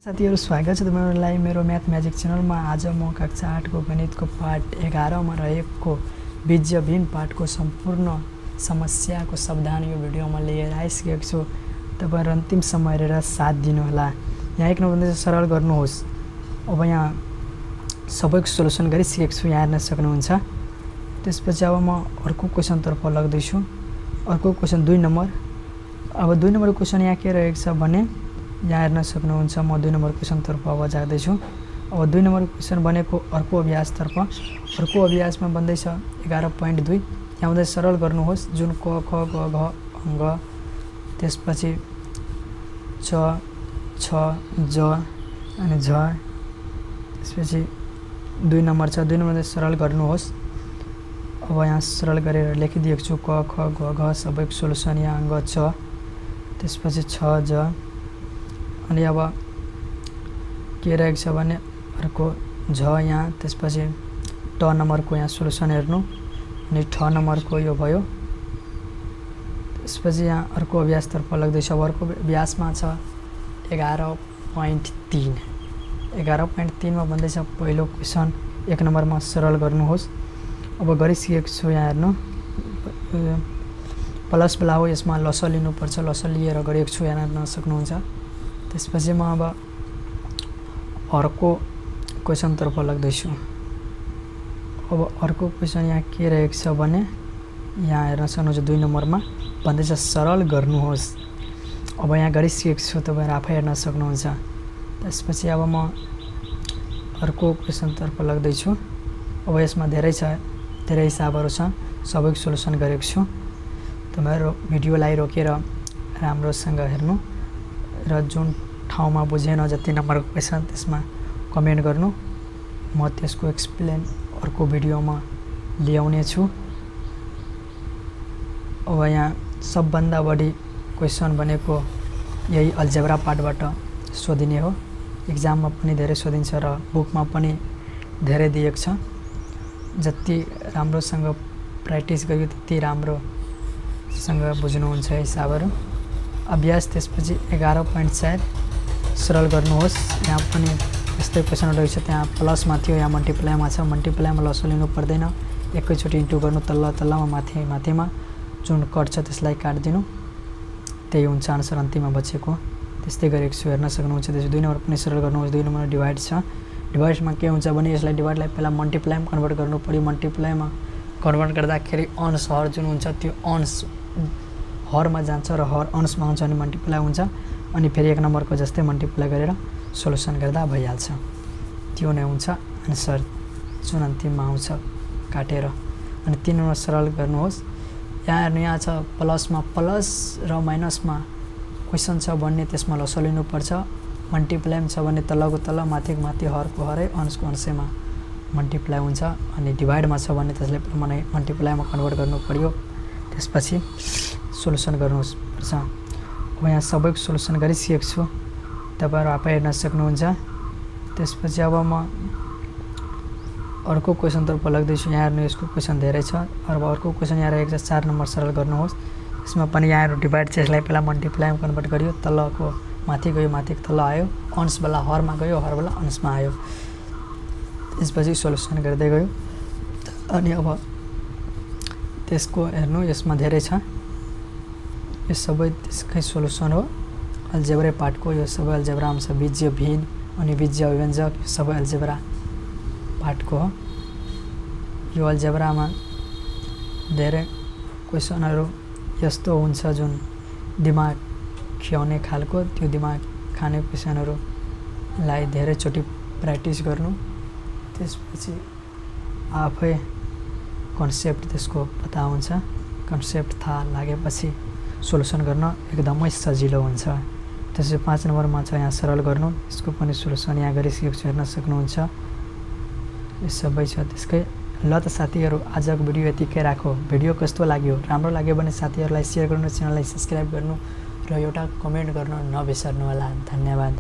साथीहरु स्वागत छ तपाईहरुलाई मेरो म्याथ म्याजिक च्यानलमा। आज म कक्षा 8 को गणितको पाठ 11 मा रहेको बीजभिन्न पाठको सम्पूर्ण समस्याको समाधान यो भिडियोमा लिएर आइसकेको छु। तपाईहरु अन्तिमसम्म हेरेर साथ दिनु होला। यहाँ एक नम्बरले सरल गर्नुहोस्। अब यहाँ सबैको सोलुसन गरिसकेको छु, यहाँ हेर्न सक्नुहुन्छ। त्यसपछि अब म अर्को क्वेशन तर्फ लाग्दै छु। अर्को क्वेशन 2 नम्बर। अब 2 नम्बरको क्वेशन यहाँ के रहेको छ भने यहाँ हेर्न सक्नुहुन्छ। म 2 नम्बर क्वेशन तर्फ अब जाँदै छु। अब 2 नम्बर क्वेशन बनेको अर्को अभ्यास तर्फ। अर्को अभ्यासमा बन्दैछ 11.2। यहाँ बन्दै सरल गर्नुहोस्। जुन क ख ग घ अङ्ग, त्यसपछि च छ ज अनि झ, त्यसपछि 2 नम्बर छ। 2 नम्बर सरल गर्नुहोस्। अब यहाँ सरल गरेर लेखिदिएको छु। क ख ग घ सबैको सोलुसन यहाँ अङ्ग छ, त्यसपछि छ ज अनि अब के रहेको छ भने अर्को झ यहाँ, त्यसपछि ट नम्बरको यहाँ सोलुसन हेर्नु अनि ठ नम्बरको यो भयो। त्यसपछि यहाँ अर्को अभ्यासतर्फ लाग्दैछ। अब अर्को अभ्यासमा छ 11.3। 11.3 मा भन्दैछ पहिलो क्वेशन 1 नम्बरमा सरल गर्नुहोस्। अब गरिसकेको छु। यहाँ हेर्नु प्लस वाला हो, यसमा लस लिनुपर्छ। लस लिएर गरेको छु, यहाँ हेर्न सक्नुहुन्छ। त्यसपछि म अब अर्को क्वेशन तर्फ लाग्दैछु। अब अर्को क्वेशन यहाँ के रहेको छ भने यहाँ हेर्न सक्नुहुन्छ 2 नम्बरमा भन्दैछ सरल गर्नुहोस्। अब यहाँ गरिसकेको छु, तपाईहरु आफै हेर्न सक्नुहुन्छ। त्यसपछि अब म अर्को क्वेशन तर्फ लाग्दैछु। अब यसमा धेरै हिसाबहरू छ, सबैको सोलुसन गरेको छु। तपाईहरु भिडियोलाई रोकेर राम्रोसँग हेर्नु र जुन ठाउँमा बुझेन जति नम्बरको क्वेशन त्यसमा कमेन्ट गर्नु। म त्यसको एक्सप्लेन अर्को भिडियोमा ल्याउने छु। अब यहाँ सबभन्दा बढी क्वेशन भनेको यही अल्जेब्रा पार्टबाट सोधिने हो। एक्जाममा पनि धेरै सोधिन्छ र बुकमा पनि धेरै दिएको छ। जति राम्रोसँग प्र्याक्टिस गरियो त्यति राम्रोसँग बुझ्नुहुन्छ हिसाबहरू। अभ्यास त्यसपछि 11.4 सरल गर्नुहोस्। यहाँ पनि यस्तै क्वेशन रहेछ। त्यहाँ प्लसमा थियो, यहाँ मल्टिप्लाईमा छ। मल्टिप्लाईमा लस लिनु पर्दैन, एकैचोटि इन्टु गर्नु तल्लामा माथिमा जुन कट छ त्यसलाई काट्दिनु, त्यही हुन्छ आन्सर अन्तिममा बचेको। त्यस्तै गरेको छु, हेर्न सक्नुहुन्छ। त्यसपछि 2 नम्बर पनि सरल गर्नुहोस्। 2 नम्बर डिभाइड छ। डिभाइडमा के हुन्छ भने यसलाई डिभाइडलाई पहिला मल्टिप्लाईमा कन्भर्ट गर्नु पर्यो। मल्टिप्लाईमा कन्भर्ट गर्दाखेरि अंश हर जुन हुन्छ त्यो अंश हरमा जान्छ र हर अंशमा हुन्छ अनि मल्टिप्लाई हुन्छ। अनि फेरि 1 नम्बरको जस्तै मल्टिप्लाई गरेर सोलुसन गर्दा भइहाल्छ। त्यो नै हुन्छ आन्सर जुन अन्तिममा आउँछ काटेर। अनि 3 नम्बर सरल गर्नुहोस्। यहाँ हेर्नु, यहाँ छ प्लसमा प्लस र माइनसमा क्वेशन छ भन्ने त्यसमा लस लिनुपर्छ। मल्टिप्लाईमा छ भने तलको तल माथिको माथि हरको हरै अंशको अंशमा मल्टिप्लाई हुन्छ। अनि डिभाइडमा छ भने त्यसलाई मल्टिप्लाईमा कन्भर्ट गर्नु पर्यो। त्यसपछि सोलुसन गर्नुहोस् पर्छ। अब यहाँ सबैको सोलुसन गरिसकेको छु, तपाईहरु आफै हेर्न सक्नुहुन्छ। त्यसपछि अब म अर्को क्वेशन तर्फ लाग्दैछु। यहाँ हेर्नु यसको क्वेशन धेरै छ। अब अर्को क्वेशन यहाँ रहेको छ 4 नम्बर सरल गर्नुहोस्। यसमा पनि यहाँ डिभाइड छ, यसलाई पहिला मल्टिप्लाईमा कन्भर्ट गरियो, तलको माथि गयो, माथिको तल आयो, अंशवाला हरमा गयो, हरवाला अंशमा आयो। त्यसपछि सोलुसन गर्दै गयो। अनि अब त्यसको हेर्नु यसमा धेरै छ। यो सबै त्यसकै सोलुसन हो अल्जेब्रा पार्टको। यो सबै अल्जेब्रामा छ। बीज्य भिन्न अनि बीज्य अभिव्यञ्जक यो सबै अल्जेब्रा पार्टको हो। यो अल्जेब्रामा धेरै क्वेशनहरू यस्तो हुन्छ जुन दिमाग खियाउने खालको। त्यो दिमाग खाने क्वेशनहरूलाई धेरैचोटि प्र्याक्टिस गर्नु, त्यसपछि आफै कन्सेप्ट त्यसको पता हुन्छ। कन्सेप्ट थाहा लागेपछि सोलुसन गर्न एकदमै सजिलो हुन्छ। त्यसपछि 5 नम्बरमा छ यहाँ सरल गर्नु। यसको पनि सोलुसन यहाँ गरिसकेको छु, हेर्न सक्नुहुन्छ। यो सबै छ त्यसकै। ल त साथीहरु, आजको भिडियो यतिकै राखौ। भिडियो कस्तो लाग्यो? राम्रो लाग्यो भने साथीहरुलाई शेयर गर्नु, च्यानललाई सब्स्क्राइब गर्नु र एउटा कमेन्ट गर्न नबिर्सनु होला। धन्यवाद।